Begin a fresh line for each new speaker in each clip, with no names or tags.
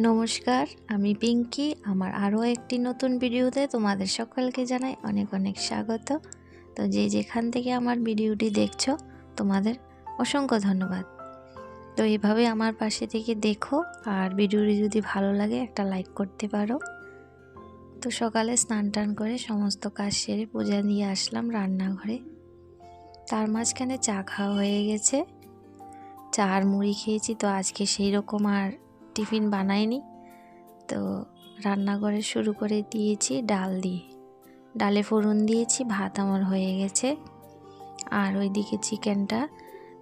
নমস্কার, আমি পিঙ্কি। আমার আরও একটি নতুন ভিডিওতে তোমাদের সকলকে জানাই অনেক অনেক স্বাগত। তো যে যেখান থেকে আমার ভিডিওটি দেখছো তোমাদের অসংখ্য ধন্যবাদ। তো এভাবে আমার পাশে থেকে দেখো, আর ভিডিওটি যদি ভালো লাগে একটা লাইক করতে পারো। তো সকালে স্নান টান করে সমস্ত কাজ সেরে পূজা দিয়ে আসলাম রান্নাঘরে। তার মাঝখানে চা খাওয়া হয়ে গেছে, চা আর মুড়ি খেয়েছি। তো আজকে সেই রকম আর টিফিন বানাইনি, তো রান্নাঘরে শুরু করে দিয়েছি ডাল দিয়ে। ডালে ফোড়ন দিয়েছি, ভাত আমার হয়ে গেছে। আর ওইদিকে চিকেনটা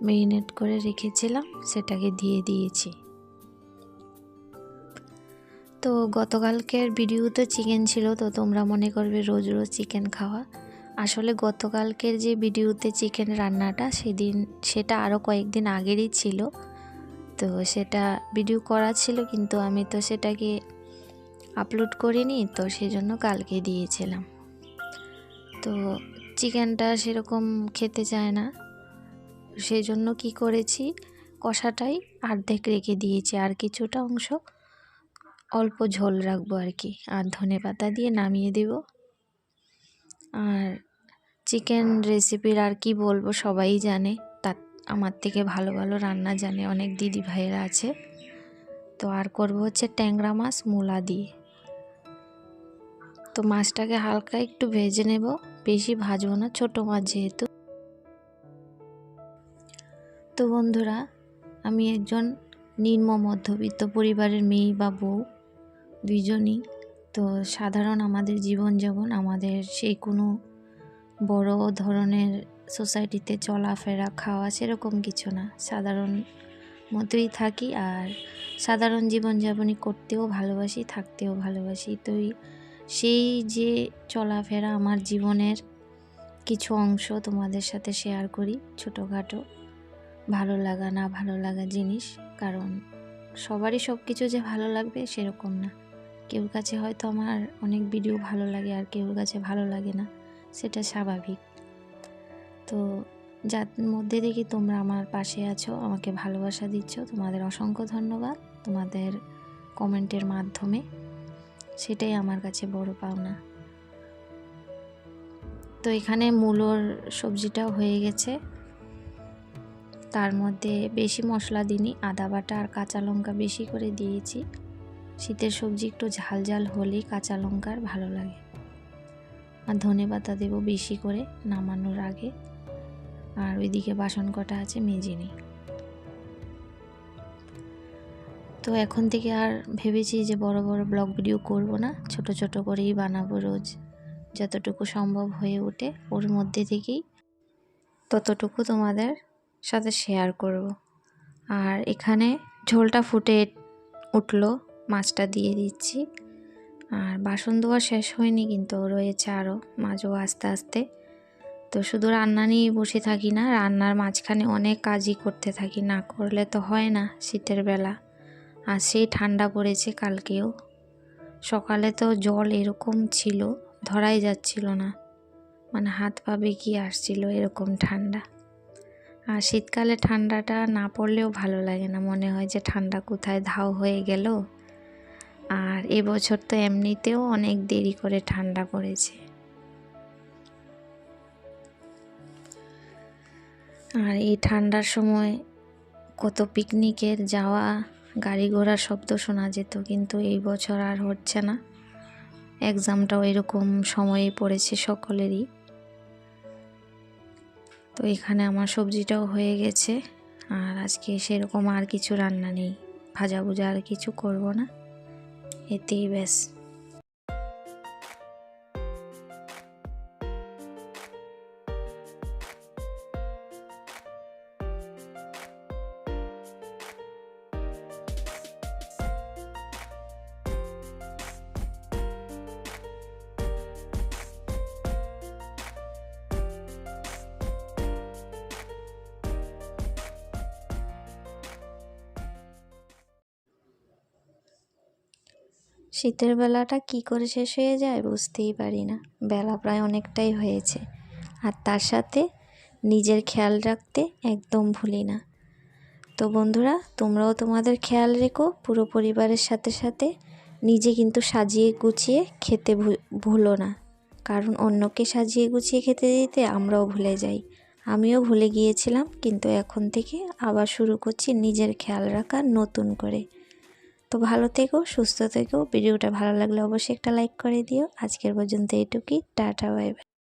মেরিনেট করে রেখেছিলাম, সেটাকে দিয়ে দিয়েছি। তো গতকালকের ভিডিওতে চিকেন ছিল, তো তোমরা মনে করবে রোজ রোজ চিকেন খাওয়া। আসলে গতকালকের যে ভিডিওতে চিকেন রান্নাটা সেটা আরও কয়েকদিন আগেরই ছিল। তো সেটা ভিডিও করা ছিল, কিন্তু আমি তো সেটাকে আপলোড করিনি, তো সেই জন্য কালকে দিয়েছিলাম। তো চিকেনটা সেরকম খেতে চায় না, সেই জন্য কি করেছি, কষাটাই অর্ধেক রেখে দিয়েছি, আর কিছুটা অংশ অল্প ঝোল রাখবো আর কি। আর ধনেপাতা দিয়ে নামিয়ে দেব। আর চিকেন রেসিপির আর কি বলবো, সবাই জানে, তার আমার থেকে ভালো ভালো রান্না জানে অনেক দিদি ভাইয়েরা আছে। তো আর করবো হচ্ছে ট্যাংরা মাছ মূলা দিয়ে। তো মাছটাকে হালকা একটু ভেজে নেব, বেশি ভাজবো না, ছোটো মাছ যেহেতু। তো বন্ধুরা, আমি একজন নিম্ন মধ্যবিত্ত পরিবারের মেয়ে বা বউ, দুইজনই। তো সাধারণ আমাদের জীবনযাপন, আমাদের সেই কোনো বড় ধরনের সোসাইটিতে চলাফেরা খাওয়া সেরকম কিছু না, সাধারণ মতোই থাকি। আর সাধারণ জীবনযাপনই করতেও ভালোবাসি, থাকতেও ভালোবাসি। তো সেই যে চলাফেরা, আমার জীবনের কিছু অংশ তোমাদের সাথে শেয়ার করি, ছোটোখাটো ভালো লাগা না ভালো লাগা জিনিস। কারণ সবারই সব কিছু যে ভালো লাগবে সেরকম না। কেউর কাছে হয়তো আমার অনেক ভিডিও ভালো লাগে, আর কেউর কাছে ভালো লাগে না, সেটা স্বাভাবিক। তো যার মধ্যে দেখি তোমরা আমার পাশে আছো, আমাকে ভালোবাসা দিচ্ছ, তোমাদের অসংখ্য ধন্যবাদ। তোমাদের কমেন্টের মাধ্যমে, সেটাই আমার কাছে বড় পাওনা। তো এখানে মূলোর সবজিটাও হয়ে গেছে, তার মধ্যে বেশি মশলা দিইনি, আদা বাটা আর কাঁচা লঙ্কা বেশি করে দিয়েছি। শীতের সবজি একটু ঝাল ঝাল হলেই কাঁচা লঙ্কার ভালো লাগে। আর ধনেপাতা দেবো বেশি করে নামানোর আগে। আর ওইদিকে বাসন কটা আছে, মেজে নিই। তো এখন থেকে আর ভেবেছি যে বড় বড় ব্লগ ভিডিও করব না, ছোট ছোট করেই বানাবো রোজ, যতটুকু সম্ভব হয়ে ওঠে ওর মধ্যে থেকেই ততটুকু তোমাদের সাথে শেয়ার করব। আর এখানে ঝোলটা ফুটে উঠলো, মাছটা দিয়ে দিচ্ছি। আর বাসন ধোয়া শেষ হয়নি, কিন্তু রয়েছে আরও, মাজও আস্তে আস্তে। তো শুধু রান্না নিয়ে বসে থাকি না, রান্নার মাঝখানে অনেক কাজই করতে থাকি, না করলে তো হয় না শীতের বেলা। আর সেই ঠান্ডা পড়েছে কালকেও, সকালে তো জল এরকম ছিল ধরাই যাচ্ছিল না, মানে হাত পা বেঁকিয়ে আসছিল, এরকম ঠান্ডা। আর শীতকালে ঠান্ডাটা না পড়লেও ভালো লাগে না, মনে হয় যে ঠান্ডা কোথায় ধাও হয়ে গেল। আর এবছর তো এমনিতেও অনেক দেরি করে ঠান্ডা পড়েছে। আর এই ঠান্ডার সময় কত পিকনিকের যাওয়া, গাড়ি ঘোড়ার শব্দ শোনা যেত, কিন্তু এই বছর আর হচ্ছে না। এক্সামটাও এরকম সময়ে পড়েছে সকলেরই। তো এখানে আমার সবজিটাও হয়ে গেছে। আর আজকে সেরকম আর কিছু রান্না নেই, ভাজা ভুজা আর কিছু করব না, এতেই ব্যাস। শীতের বেলাটা কি করে শেষ হয়ে যায় বুঝতেই পারি না, বেলা প্রায় অনেকটাই হয়েছে। আর তার সাথে নিজের খেয়াল রাখতে একদম ভুলি না। তো বন্ধুরা, তোমরাও তোমাদের খেয়াল রেখো, পুরো পরিবারের সাথে সাথে নিজে কিন্তু সাজিয়ে গুছিয়ে খেতে ভুলো না, কারণ অন্যকে সাজিয়ে গুছিয়ে খেতে দিতে আমরাও ভুলে যাই। আমিও ভুলে গিয়েছিলাম, কিন্তু এখন থেকে আবার শুরু করছি নিজের খেয়াল রাখা নতুন করে। তো ভালো থেকো, সুস্থ থেকো। ভিডিওটা ভালো লাগলে অবশ্যই একটা লাইক করে দিও। আজকের পর্যন্ত এইটুকুই। Tata, bye bye.